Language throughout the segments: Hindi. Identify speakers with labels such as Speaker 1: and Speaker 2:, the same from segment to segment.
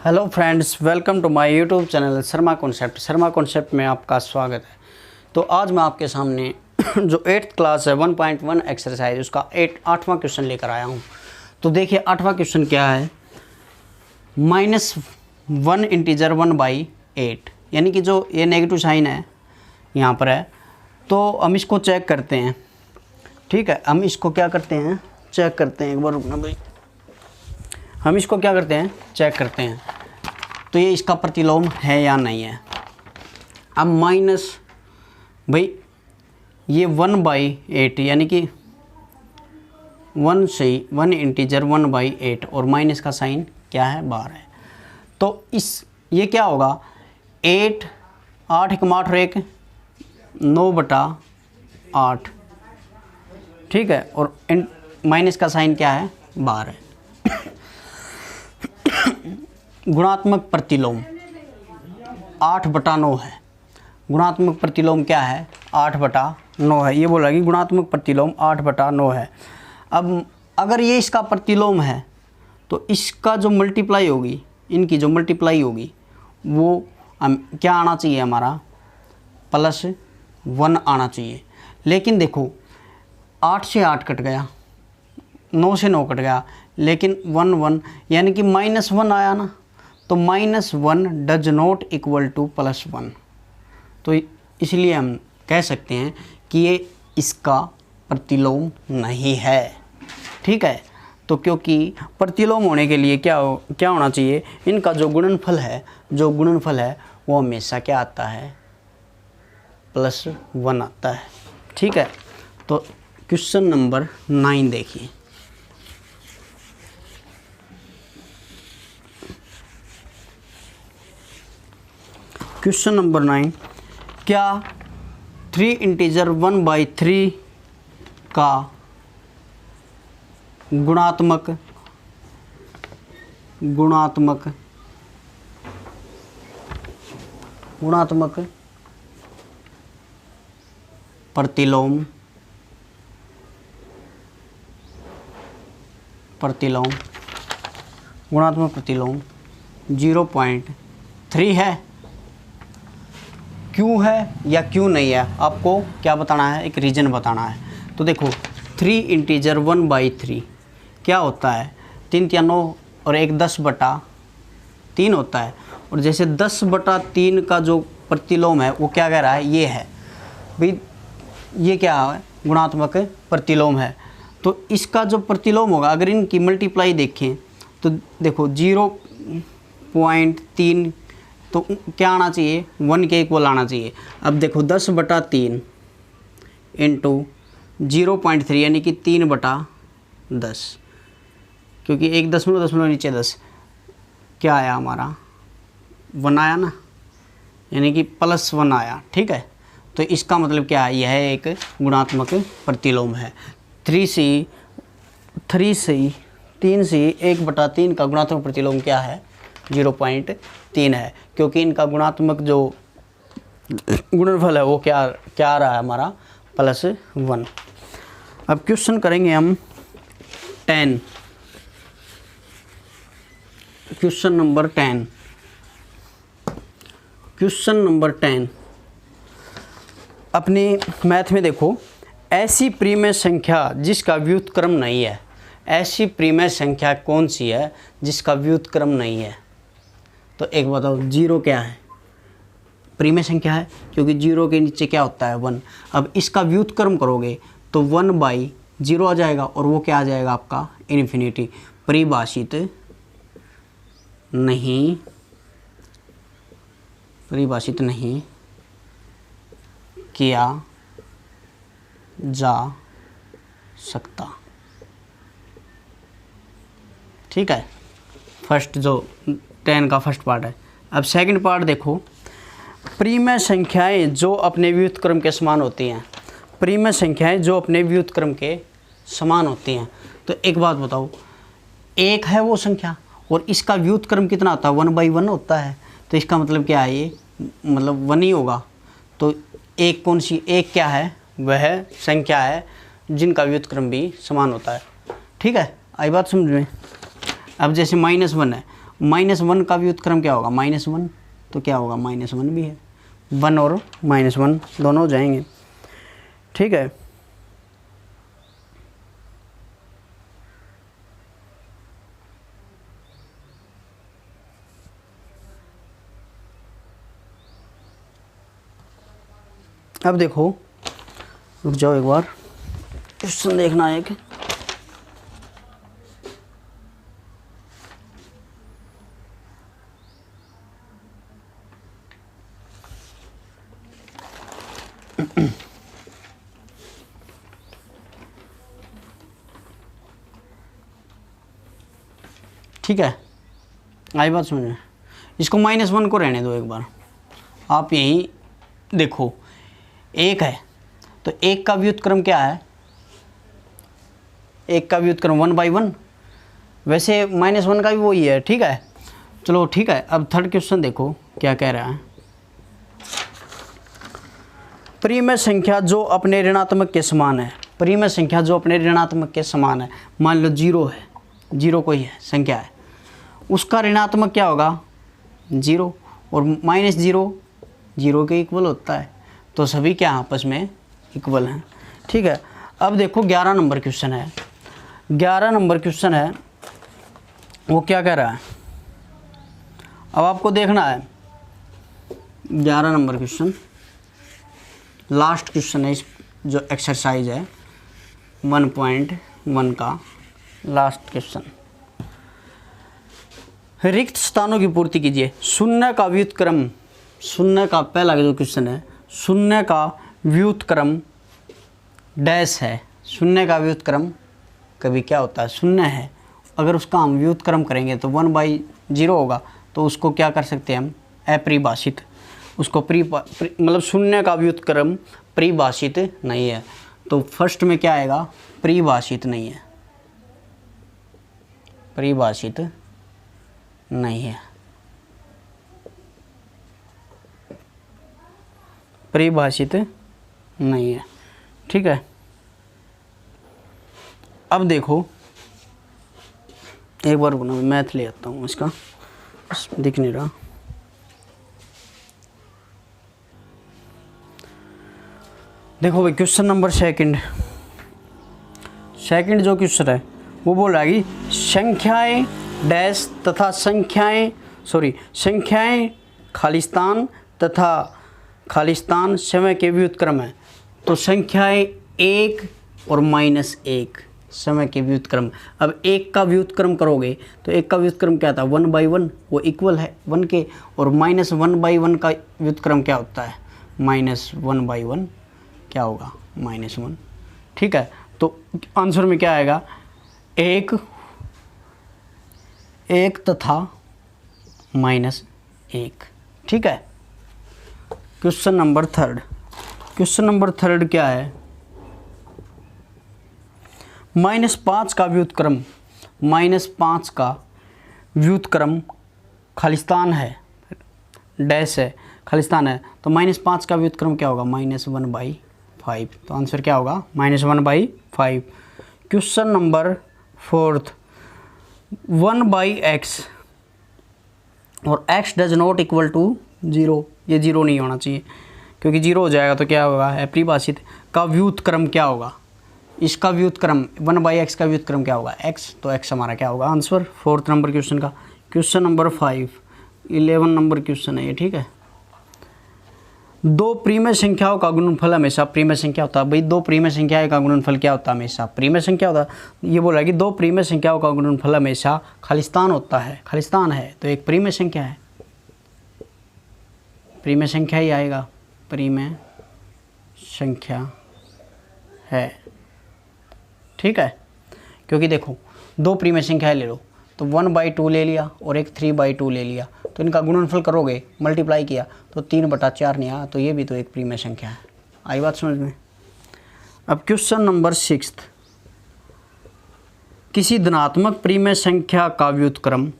Speaker 1: Hello friends, welcome to my YouTube channel Sharma concept. Sharma concept में आपका स्वागत है। तो आज मैं आपके सामने जो 8th क्लास है 1.1 एक्सरसाइज उसका 8वां क्वेश्चन लेकर आया हूं। तो देखिए 8वां क्वेश्चन क्या है, -1 इंटीजर 1/8, यानी कि जो ये नेगेटिव साइन है यहाँ पर है, तो हम इसको चेक करते हैं। ठीक है, हम इसको क्या करते हैं, चेक करते हैं। एक बार रुकना भाई, हम इसको क्या करते हैं, चेक करते हैं तो ये इसका प्रतिलोम है या नहीं है। अब माइनस भाई ये 1/8 यानी कि 1 से 1 इंटीजर 1/8 और माइनस का साइन क्या है, बाहर है। तो इस ये क्या होगा, 8 1 8 9/8। ठीक है, और माइनस का साइन क्या है, बाहर है। गुणात्मक प्रतिलोम 8/9 है। गुणात्मक प्रतिलोम क्या है, 8/9 है। ये बोला कि गुणात्मक प्रतिलोम 8/9 है। अब अगर ये इसका प्रतिलोम है तो इसका जो मल्टीप्लाई होगी, इनकी जो मल्टीप्लाई होगी वो क्या आना चाहिए, हमारा +1 आना चाहिए। लेकिन देखो 8 से 8 कट गया, 9 से 9 कट गया, लेकिन 1 1 यानी कि -1 आया ना। तो -1 डज नॉट इक्वल टू +1। तो इसलिए हम कह सकते हैं कि ये इसका प्रतिलोम नहीं है। ठीक है, तो क्योंकि प्रतिलोम होने के लिए क्या होना चाहिए, इनका जो गुणनफल है वो हमेशा क्या आता है, +1 आता है। ठीक है, तो क्वेश्चन नंबर 9 देखिए। क्वेश्चन नंबर 9, क्या 3 इंटीजर 1/3 का गुणात्मक प्रतिलोम गुणात्मक प्रतिलोम 0.3 है? क्यों है या क्यों नहीं है, आपको क्या बताना है, एक रीज़न बताना है। तो देखो 3 इंटीजर 1/3 क्या होता है, 3 या 9 और 1 10/3 होता है। और जैसे 10/3 का जो प्रतिलोम है वो क्या कह रहा है, ये है भाई, ये क्या है, गुणात्मक प्रतिलोम है। तो इसका जो प्रतिलोम होगा, अगर इनकी मल्टीप्लाई देखें तो देखो 0.3, तो क्या आना चाहिए, 1 के इक्वल आना चाहिए। अब देखो 10/3 इंटू 0.3 यानी कि 3/10, क्योंकि 1 दशमलव नीचे 10 क्या आया, हमारा 1 आया ना, यानी कि +1 आया। ठीक है, तो इसका मतलब क्या है, यह एक गुणात्मक प्रतिलोम है। 3 से 1/3 का गुणात्मक प्रतिलोम क्या है, 0.3 है, क्योंकि इनका गुणात्मक जो गुणनफल है वो क्या आ रहा है, हमारा +1। अब क्वेश्चन करेंगे हम 10। क्वेश्चन नंबर 10 अपनी मैथ में देखो, ऐसी प्रीमेय संख्या जिसका व्युत्क्रम नहीं है। ऐसी प्रीमेय संख्या कौन सी है जिसका व्युत्क्रम नहीं है? तो एक बताओ, 0 क्या है, प्रीमेय संख्या है, क्योंकि 0 के नीचे क्या होता है, 1। अब इसका व्युत्क्रम करोगे तो 1/0 आ जाएगा, और वो क्या आ जाएगा, आपका इन्फिनिटी। परिभाषित नहीं किया जा सकता। ठीक है, फर्स्ट जो 10 का फर्स्ट पार्ट है। अब सेकंड पार्ट देखो, प्रीमेय संख्याएं जो अपने व्युत्क्रम के समान होती हैं। प्रीमेय संख्याएं जो अपने व्युत्क्रम के समान होती हैं। तो एक बात बताओ, 1 है वो संख्या और इसका व्युत्क्रम कितना होता है, 1/1 होता है। तो इसका मतलब क्या है, ये मतलब 1 ही होगा। तो एक कौन सी, एक क्या है, वह संख्या है जिनका व्युत्क्रम भी समान होता है। ठीक है, आई बात समझ में। अब जैसे -1 है -1 का व्युत्क्रम क्या होगा, -1, तो क्या होगा, -1 भी है, 1 और -1 दोनों हो जाएंगे। ठीक है, अब देखो, रुक जाओ एक बार, क्वेश्चन देखना है एक। ठीक है, आई बात समझ में। इसको -1 को रहने दो एक बार, आप यहीं देखो, 1 है तो 1 का व्युत्क्रम क्या है, 1 का व्युत्क्रम 1/1, वैसे -1 का भी वही है। ठीक है, चलो ठीक है। अब थर्ड क्वेश्चन देखो क्या कह रहा है। परिमेय संख्या जो अपने ऋणात्मक के समान है, परिमेय संख्या जो अपने ऋणात्मक के समान है, मान लो 0 है, 0 कोई है संख्या है, उसका ऋणात्मक क्या होगा, 0, और -0 0 के इक्वल होता है, तो सभी क्या आपस में इक्वल हैं। ठीक है, अब देखो 11 नंबर क्वेश्चन है, 11 नंबर क्वेश्चन है, वो क्या कह रहा है, अब आपको देखना है 11 नंबर क्वेश्चन, लास्ट क्वेश्चन है इस जो एक्सरसाइज है 1.1 का लास्ट क्वेश्चन। रिक्त स्थानों की पूर्ति कीजिए। शून्य का व्युत्क्रम, शून्य का पहला जो क्वेश्चन है, शून्य का व्युत्क्रम डैश है, शून्य का व्युत्क्रम कभी क्या होता है, शून्य है, अगर उसका हम व्युत्क्रम करेंगे तो 1/0 होगा, तो उसको क्या कर सकते हैं हम, अपरिभाषित, उसको मतलब शून्य का व्युत्क्रम परिभाषित नहीं है, तो फर्स्ट में क्या आएगा, परिभाषित नहीं है, परिभाषित नहीं है, परिभाषित नहीं है। ठीक है, अब देखो एक बार मैं मैथ ले आता हूँ, इसका दिख नहीं रहा। देखो भाई क्वेश्चन नंबर सेकंड जो क्वेश्चन है वो बोल रहा है कि संख्याएं डैश तथा संख्याएं खालिस्तान तथा खालिस्तान समय के व्युत्क्रम है, तो संख्याएं 1 और -1 समय के व्युत्क्रम। अब 1 का व्युत्क्रम करोगे तो 1 का व्युत्क्रम क्या था, 1/1, वो इक्वल है 1 के, और -1/1 का व्युत्क्रम क्या होता है, -1/1 क्या होगा, -1। ठीक है, तो आंसर में क्या आएगा, 1 तथा -1। ठीक है, क्वेश्चन नंबर थर्ड क्या है, -5 का व्युत्क्रम, -5 का व्युत्क्रम खालिस्तान है, डैश है, खालिस्तान है, तो -5 का व्युत्क्रम क्या होगा, -1/5, तो आंसर क्या होगा, -1/5। क्वेश्चन नंबर फोर्थ, 1/x और x does not equal to 0, ये 0 नहीं होना चाहिए, क्योंकि 0 हो जाएगा तो क्या होगा, अपरिभाषित का व्युत्क्रम क्या होगा, इसका व्युत्क्रम 1/x का व्युत्क्रम क्या होगा, x, तो x हमारा क्या होगा आंसर फोर्थ नंबर क्वेश्चन का। क्वेश्चन नंबर 5, 11 नंबर क्वेश्चन है ये। ठीक है, दो प्रीमेय संख्याओं का गुणनफल हमेशा प्रीमेय संख्या होता है। भाई दो प्रीमेय संख्याओं का गुणनफल क्या होता है, हमेशा प्रीमेय संख्या होता है। ये बोल रहा है कि दो प्रीमेय संख्याओं का गुणनफल हमेशा खालिस्तान होता है, खालिस्तान है तो एक प्रीमेय संख्या है, प्रीमेय संख्या ही आएगा, प्रीमेय संख्या है। ठीक है, क्योंकि देखो दो प्रीमेय संख्याएं ले लो, तो 1/2 ले लिया और एक 3/2 ले लिया, तो इनका गुणनफल करोगे, मल्टीप्लाई किया तो 3/4 नहीं आया, तो ये भी तो एक प्रीमेय संख्या है। आई बात समझ में। अब क्वेश्चन नंबर 6, किसी धनात्मक प्रीमेय संख्या का व्युत्क्रम,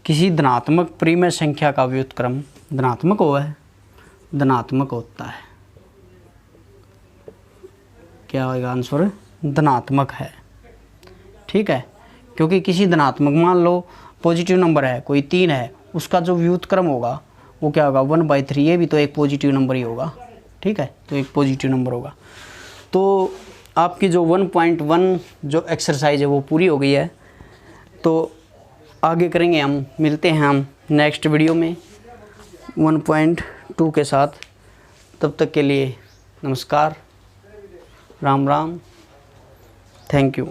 Speaker 1: किसी धनात्मक प्रीमेय संख्या का व्युत्क्रम धनात्मक हुआ है, धनात्मक होता है, क्या होगा आंसर, धनात्मक है। ठीक है, क्योंकि किसी धनात्मक, मान लो पॉजिटिव नंबर है, कोई 3 है, उसका जो व्युत्क्रम होगा वो क्या होगा 1/3। ये भी तो एक पॉजिटिव नंबर ही होगा, ठीक है, तो एक पॉजिटिव नंबर होगा। तो आपकी जो 1.1 जो एक्सरसाइज है वो पूरी हो गई है। तो आगे करेंगे हम, मिलते हैं हम नेक्स्ट वीडियो में 1.2 के साथ। तब तक के लिए नमस्कार, राम राम, थैंक यू।